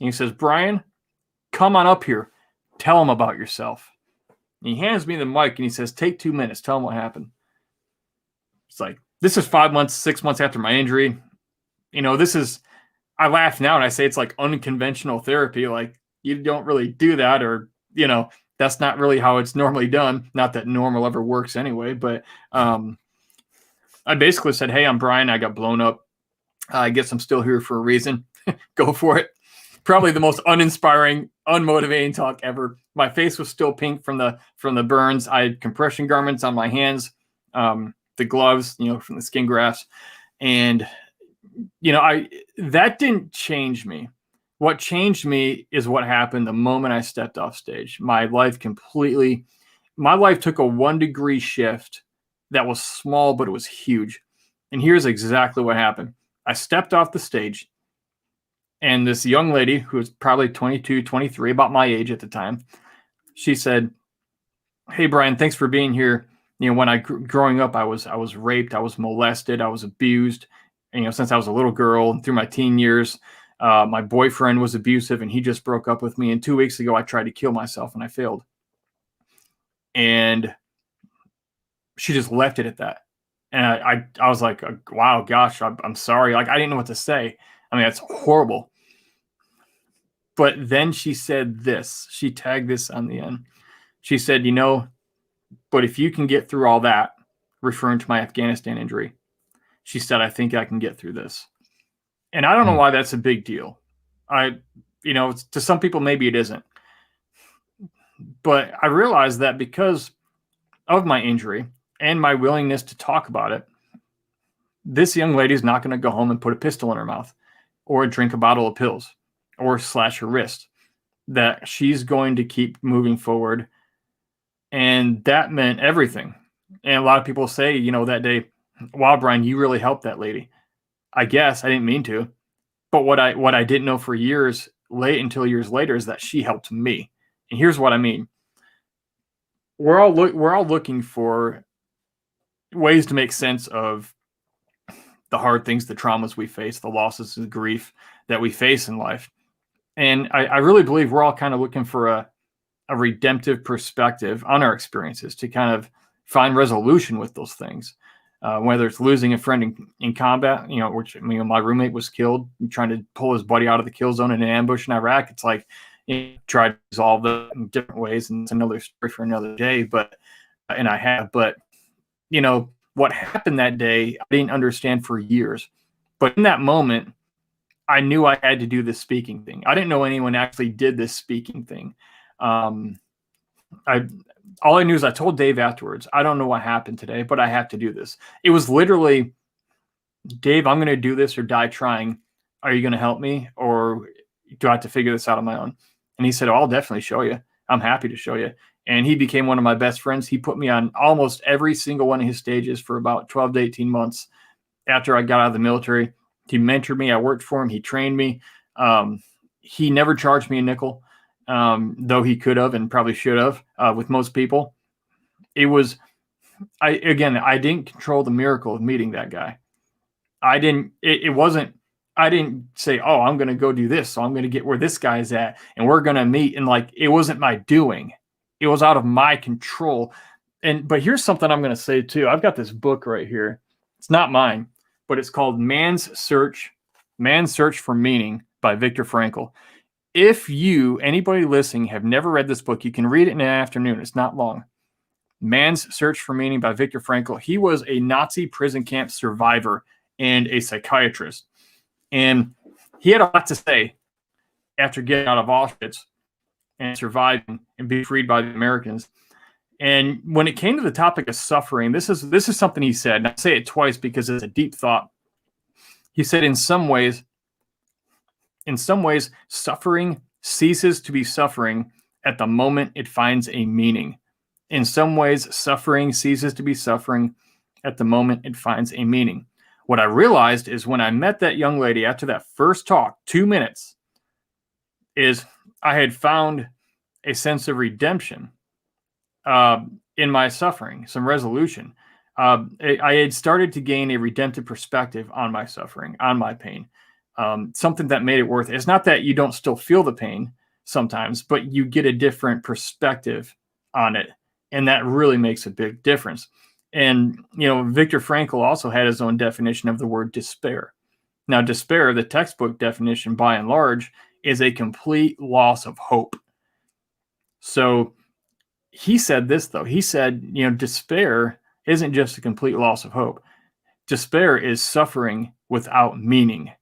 And he says, "Brian, come on up here. Tell him about yourself." And he hands me the mic and he says, "Take 2 minutes. Tell him what happened." It's like, this is 5 months, 6 months after my injury. I laugh now and I say it's like unconventional therapy. Like, you don't really do that, or, that's not really how it's normally done. Not that normal ever works anyway, but I basically said, "Hey, I'm Brian. I got blown up. I guess I'm still here for a reason." Go for it. Probably the most uninspiring, unmotivating talk ever. My face was still pink from the burns. I had compression garments on my hands. The gloves, from the skin grafts. And, that didn't change me. What changed me is what happened the moment I stepped off stage. My life took a 1 degree shift that was small, but it was huge. And here's exactly what happened. I stepped off the stage, and this young lady who was probably 22, 23, about my age at the time, she said, "Hey, Brian, thanks for being here. When I growing up, I was raped, I was molested, I was abused. Since I was a little girl and through my teen years, my boyfriend was abusive, and he just broke up with me. And 2 weeks ago, I tried to kill myself, and I failed." And she just left it at that. And I was like, "Wow, gosh, I'm sorry." Like, I didn't know what to say. I mean, that's horrible. But then she said this. She tagged this on the end. She said, "But if you can get through all that," referring to my Afghanistan injury, she said, "I think I can get through this." And I don't know why that's a big deal. To some people, maybe it isn't. But I realized that because of my injury and my willingness to talk about it, this young lady is not going to go home and put a pistol in her mouth or drink a bottle of pills or slash her wrist. That she's going to keep moving forward. And that meant everything. And a lot of people say, that day, "Wow, Brian, you really helped that lady." I guess I didn't mean to. But what I didn't know for years later is that she helped me. And here's what I mean. We're all looking for ways to make sense of the hard things, the traumas we face, the losses, the grief that we face in life. And I really believe we're all kind of looking for a redemptive perspective on our experiences to kind of find resolution with those things. Whether it's losing a friend in combat, which my roommate was killed trying to pull his buddy out of the kill zone in an ambush in Iraq. It's like, try to resolve that in different ways, and it's another story for another day. But what happened that day, I didn't understand for years. But in that moment, I knew I had to do this speaking thing. I didn't know anyone actually did this speaking thing. All I knew is I told Dave afterwards, "I don't know what happened today, but I have to do this." It was literally, "Dave, I'm going to do this or die trying. Are you going to help me, or do I have to figure this out on my own?" And he said, "Oh, I'll definitely show you. I'm happy to show you." And he became one of my best friends. He put me on almost every single one of his stages for about 12 to 18 months after I got out of the military. He mentored me. I worked for him. He trained me. He never charged me a nickel. Though he could have and probably should have. With most people, it was, I didn't control the miracle of meeting that guy. I didn't say, "Oh, I'm going to go do this, so I'm going to get where this guy's at, and we're going to meet." And it wasn't my doing. It was out of my control. But here's something I'm going to say too. I've got this book right here. It's not mine, but it's called Man's Search for Meaning by Viktor Frankl. If anybody listening, have never read this book, you can read it in an afternoon. It's not long. Man's Search for Meaning by Viktor Frankl. He was a Nazi prison camp survivor and a psychiatrist. And he had a lot to say after getting out of Auschwitz and surviving and being freed by the Americans. And when it came to the topic of suffering, this is something he said, and I say it twice because it's a deep thought. He said, in some ways, suffering ceases to be suffering at the moment it finds a meaning. In some ways, suffering ceases to be suffering at the moment it finds a meaning. What I realized is when I met that young lady after that first talk, 2 minutes, is I had found a sense of redemption in my suffering, some resolution. I had started to gain a redemptive perspective on my suffering, on my pain. Something that made it worth it. It's not that you don't still feel the pain sometimes, but you get a different perspective on it. And that really makes a big difference. And, Viktor Frankl also had his own definition of the word despair. Now, despair, the textbook definition by and large, is a complete loss of hope. So he said this, though. He said, despair isn't just a complete loss of hope. Despair is suffering without meaning.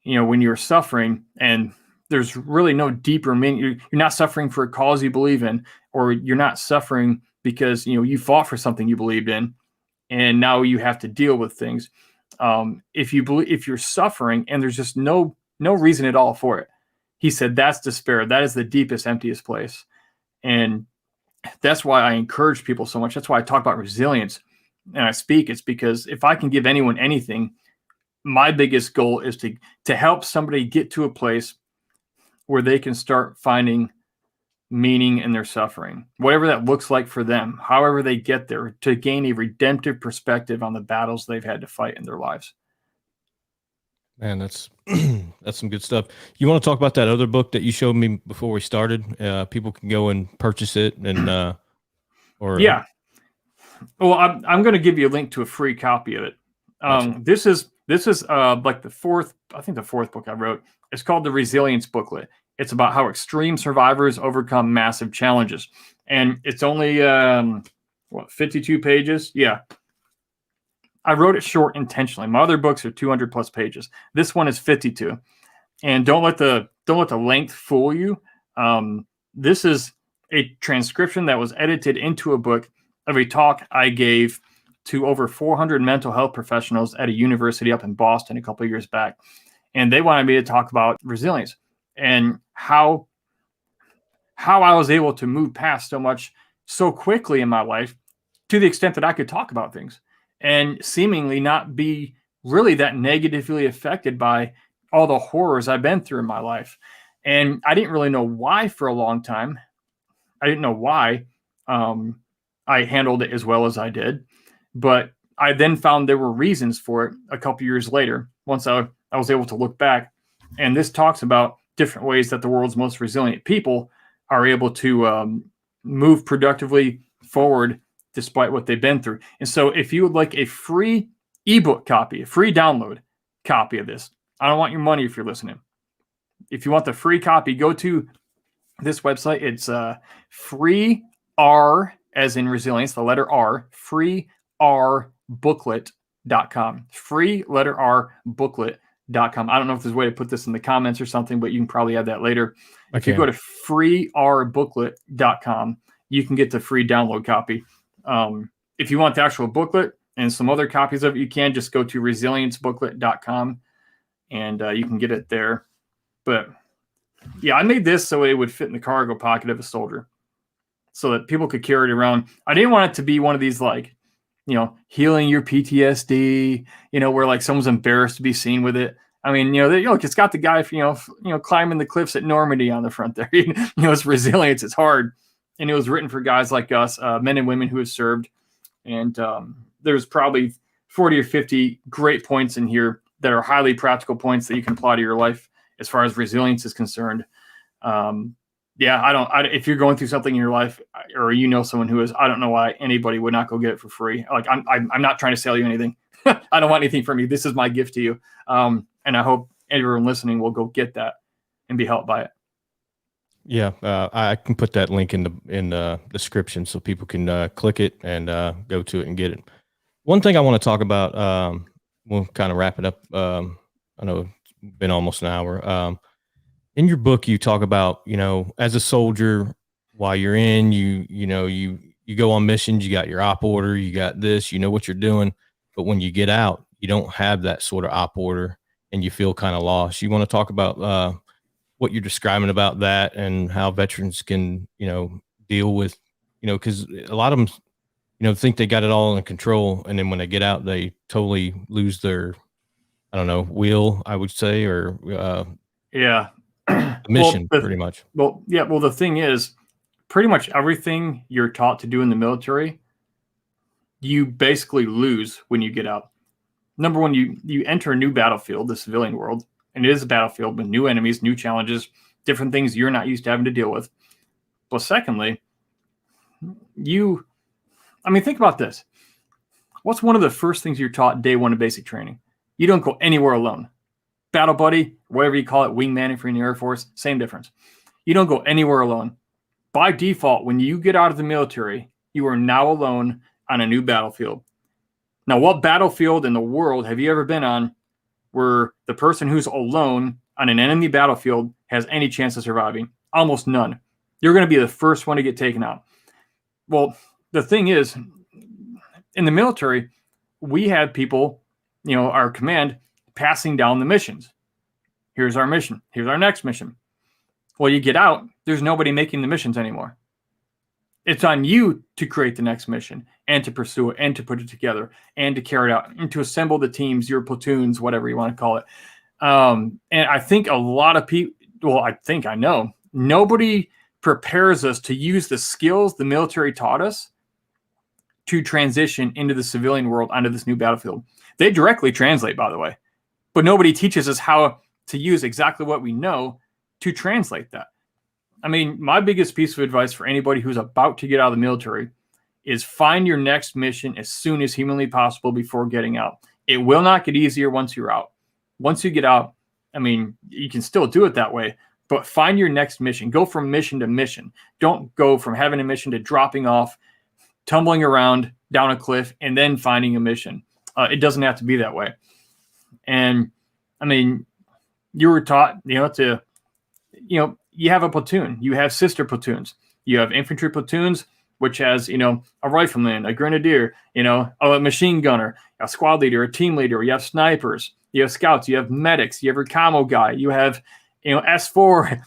When you're suffering and there's really no deeper meaning, you're not suffering for a cause you believe in, or you're not suffering because, you fought for something you believed in and now you have to deal with things. If you're suffering and there's just no reason at all for it, he said, that's despair. That is the deepest, emptiest place. And that's why I encourage people so much. That's why I talk about resilience. and I speak, it's because if I can give anyone anything, my biggest goal is to help somebody get to a place where they can start finding meaning in their suffering, whatever that looks like for them, however they get there, to gain a redemptive perspective on the battles they've had to fight in their lives. Man, that's that's some good stuff. You want to talk about that other book that you showed me before we started? People can go and purchase it, and yeah. Well, I'm going to give you a link to a free copy of it. Gotcha. This is like the fourth book I wrote. It's called the Resilience Booklet. It's about how extreme survivors overcome massive challenges, and it's only 52 pages. Yeah, I wrote it short intentionally. My other books are 200 plus pages. This one is 52, and don't let the length fool you. This is a transcription that was edited into a book of a talk I gave to over 400 mental health professionals at a university up in Boston a couple of years back, and they wanted me to talk about resilience and how I was able to move past so much so quickly in my life, to the extent that I could talk about things and seemingly not be really that negatively affected by all the horrors I've been through in my life. And I didn't really know why for a long time. I didn't know why I handled it as well as I did. But I then found there were reasons for it a couple years later, once I was able to look back. And this talks about different ways that the world's most resilient people are able to move productively forward despite what they've been through. And so if you would like a free ebook copy, a free download copy of this, I don't want your money if you're listening. If you want the free copy, go to this website. It's free R as in resilience, the letter R, freerbooklet.com. Free letter R booklet.com. I don't know if there's a way to put this in the comments or something, but you can probably add that later. If you go to freerbooklet.com, you can get the free download copy. If you want the actual booklet and some other copies of it, you can just go to resiliencebooklet.com and you can get it there. But yeah, I made this so it would fit in the cargo pocket of a soldier so that people could carry it around. I didn't want it to be one of these like, healing your PTSD, where like someone's embarrassed to be seen with it. I mean, look, it's got the guy, climbing the cliffs at Normandy on the front there. It's resilience. It's hard. And it was written for guys like us, men and women who have served. And there's probably 40 or 50 great points in here that are highly practical points that you can apply to your life as far as resilience is concerned. If you're going through something in your life or someone who is, I don't know why anybody would not go get it for free. Like I'm not trying to sell you anything. I don't want anything from you. This is my gift to you. And I hope everyone listening will go get that and be helped by it. Yeah, I can put that link in the description so people can click it and go to it and get it. One thing I want to talk about, we'll kind of wrap it up. I know it's been almost an hour. In your book, you talk about, as a soldier, while you're in, you go on missions, you got your op order, you got this, what you're doing. But when you get out, you don't have that sort of op order and you feel kind of lost. You want to talk about what you're describing about that and how veterans can, deal with, because a lot of them, think they got it all under control. And then when they get out, they totally lose their, wheel, I would say, or yeah. mission, pretty much. Well, the thing is, pretty much everything you're taught to do in the military, you basically lose when you get out. Number one, you enter a new battlefield, the civilian world, and it is a battlefield with new enemies, new challenges, different things you're not used to having to deal with. But secondly, think about this. What's one of the first things you're taught day one of basic training? You don't go anywhere alone. Battle buddy, whatever you call it, wingman if you're in the Air Force, same difference. You don't go anywhere alone. By default, when you get out of the military, you are now alone on a new battlefield. Now, what battlefield in the world have you ever been on where the person who's alone on an enemy battlefield has any chance of surviving? Almost none. You're going to be the first one to get taken out. Well, the thing is, in the military, we have people, our command, passing down the missions. Here's our mission. Here's our next mission. Well, you get out, there's nobody making the missions anymore. It's on you to create the next mission and to pursue it and to put it together and to carry it out and to assemble the teams, your platoons, whatever you want to call it. And I think a lot of people, well, I know, nobody prepares us to use the skills the military taught us to transition into the civilian world onto this new battlefield. They directly translate, by the way, but nobody teaches us how to use exactly what we know to translate that. I mean, my biggest piece of advice for anybody who's about to get out of the military is find your next mission as soon as humanly possible before getting out. It will not get easier once you're out. Once you get out, I mean, you can still do it that way, but find your next mission. Go from mission to mission. Don't go from having a mission to dropping off, tumbling around down a cliff, and then finding a mission. It doesn't have to be that way. And I mean, you were taught, you have a platoon, you have sister platoons, you have infantry platoons, which has, a rifleman, a grenadier, a machine gunner, a squad leader, a team leader, you have snipers, you have scouts, you have medics, you have your camo guy, you have, S4,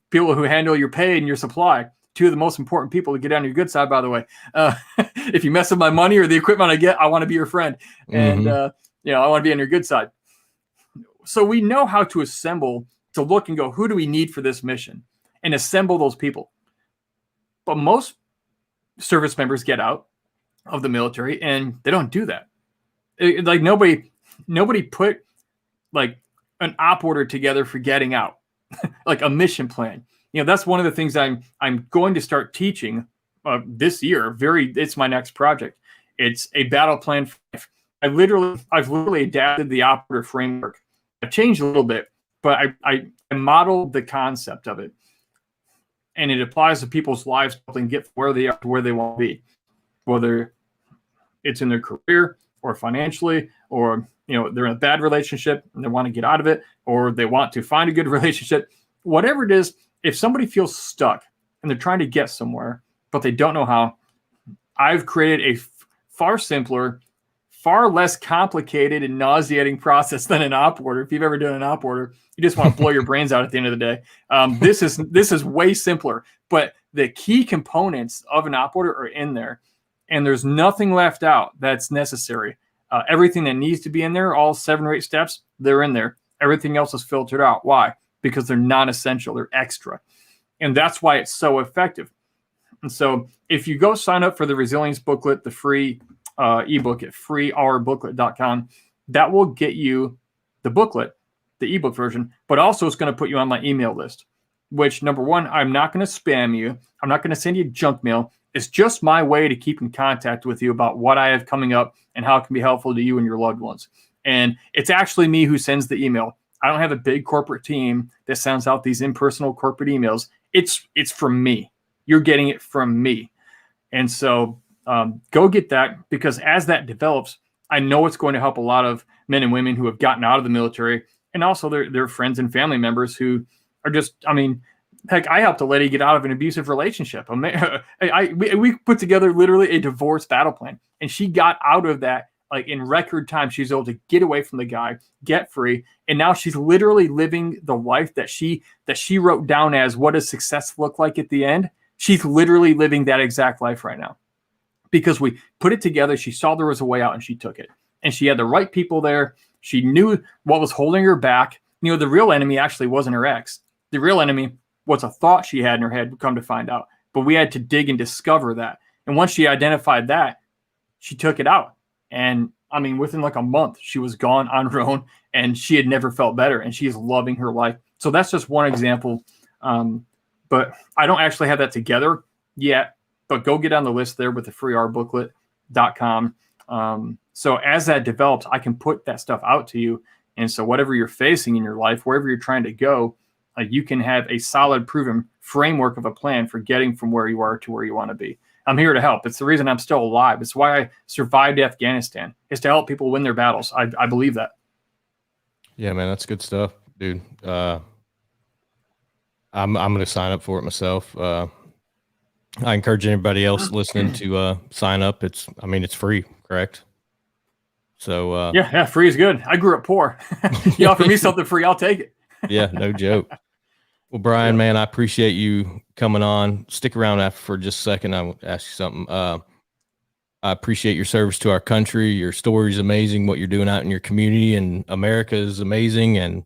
people who handle your pay and your supply. Two of the most important people to get on your good side, by the way. If you mess with my money or the equipment I get, I want to be your friend. And, I want to be on your good side. So we know how to assemble, to look and go, who do we need for this mission? And assemble those people. But most service members get out of the military and they don't do that. Like nobody put like an op order together for getting out, like a mission plan. That's one of the things I'm going to start teaching this year. It's my next project. It's a battle plan. I've literally adapted the op order framework. I've changed a little bit, but I modeled the concept of it, and it applies to people's lives and get where they are to where they want to be, whether it's in their career or financially, or they're in a bad relationship and they want to get out of it, or they want to find a good relationship. Whatever it is, if somebody feels stuck and they're trying to get somewhere but they don't know how, I've created a far simpler, far less complicated and nauseating process than an op order. If you've ever done an op order, you just want to blow your brains out at the end of the day. This is way simpler, but the key components of an op order are in there, and there's nothing left out that's necessary. Everything that needs to be in there, all 7 or 8 steps, they're in there. Everything else is filtered out. Why? Because they're non-essential. They're extra. And that's why it's so effective. And so if you go sign up for the resilience booklet, the free ebook at freeourbooklet.com, that will get you the booklet, the ebook version, but also it's going to put you on my email list, which, number one, I'm not going to spam you. I'm not going to send you junk mail. It's just my way to keep in contact with you about what I have coming up and how it can be helpful to you and your loved ones. And it's actually me who sends the email. I don't have a big corporate team that sends out these impersonal corporate emails. It's from me. You're getting it from me. And so go get that, because as that develops, I know it's going to help a lot of men and women who have gotten out of the military, and also their friends and family members who are just, heck, I helped a lady get out of an abusive relationship. We put together literally a divorce battle plan, and she got out of that like in record time. She was able to get away from the guy, get free, and now she's literally living the life that she wrote down as what does success look like at the end. She's literally living that exact life right now, because we put it together. She saw there was a way out and she took it, and she had the right people there. She knew what was holding her back. The real enemy actually wasn't her ex. The real enemy was a thought she had in her head, come to find out. But we had to dig and discover that. And once she identified that, she took it out. And within like a month, she was gone on her own, and she had never felt better, and she's loving her life. So that's just one example. But I don't actually have that together yet, but go get on the list there with the freeourbooklet.com. So as that develops, I can put that stuff out to you. And so whatever you're facing in your life, wherever you're trying to go, you can have a solid, proven framework of a plan for getting from where you are to where you want to be. I'm here to help. It's the reason I'm still alive. It's why I survived Afghanistan, is to help people win their battles. I believe that. Yeah, man, that's good stuff, dude. I'm going to sign up for it myself. I encourage anybody else listening to sign up. It's free, correct? So yeah, free is good. I grew up poor. You offer me something free, I'll take it. Yeah, no joke. Well, Brian, Yeah. man, I appreciate you coming on. Stick around after for just a second. I will ask you something. I appreciate your service to our country. Your story is amazing. What you're doing out in your community and America is amazing. And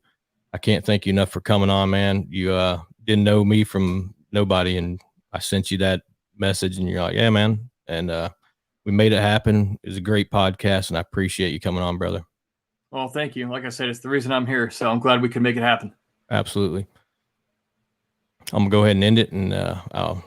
I can't thank you enough for coming on, man. You didn't know me from nobody, and I sent you that message, and you're like, yeah, man. And we made it happen. It was a great podcast, and I appreciate you coming on, brother. Well, thank you. Like I said, it's the reason I'm here. So I'm glad we could make it happen. Absolutely. I'm going to go ahead and end it, and I'll